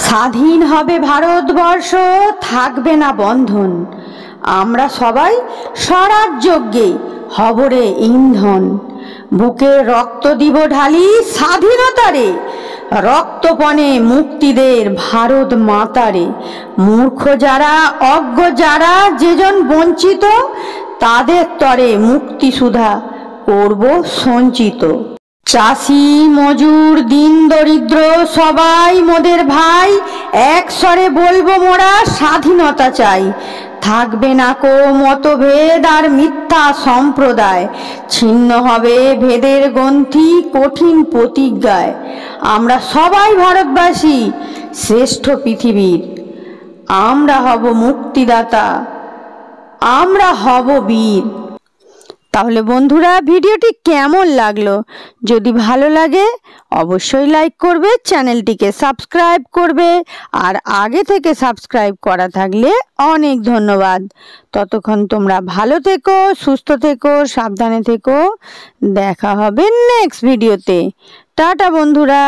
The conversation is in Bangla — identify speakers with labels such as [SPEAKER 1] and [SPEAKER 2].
[SPEAKER 1] স্বাধীন হবে ভারতবর্ষ, থাকবে না বন্ধন। আমরা সবাই স্বরাজ্যজ্ঞে হব রে ইন্ধন। বুকে রক্ত দিব ঢালি স্বাধীনতারে, রক্তপণে মুক্তিদের ভারত মাতারে। মূর্খ যারা, অজ্ঞ যারা, যেজন বঞ্চিত, তাদের তরে মুক্তি সুধা করব সঞ্চিত। চাষি মজুর দিন দরিদ্র সবাই মোদের ভাই, এক স্বরে বলবো মোরা স্বাধীনতা চাই। থাকবে না কো মতভেদ আর মিথ্যা সম্প্রদায়, ছিন্ন হবে ভেদের গ্রন্থি কঠিন প্রতিজ্ঞায়। আমরা সবাই ভারতবাসী, শ্রেষ্ঠ পৃথিবীর। আমরা হব মুক্তিদাতা, আমরা হব বীর। তাহলে বন্ধুরা, ভিডিওটি কেমন লাগলো? যদি ভালো লাগে অবশ্যই লাইক করবে, চ্যানেলটিকে সাবস্ক্রাইব করবে, আর আগে থেকে সাবস্ক্রাইব করা থাকলে অনেক ধন্যবাদ। ততক্ষণ তোমরা ভালো থেকো, সুস্থ থেকো, সাবধানে থেকো। দেখা হবে নেক্সট ভিডিওতে। টাটা বন্ধুরা।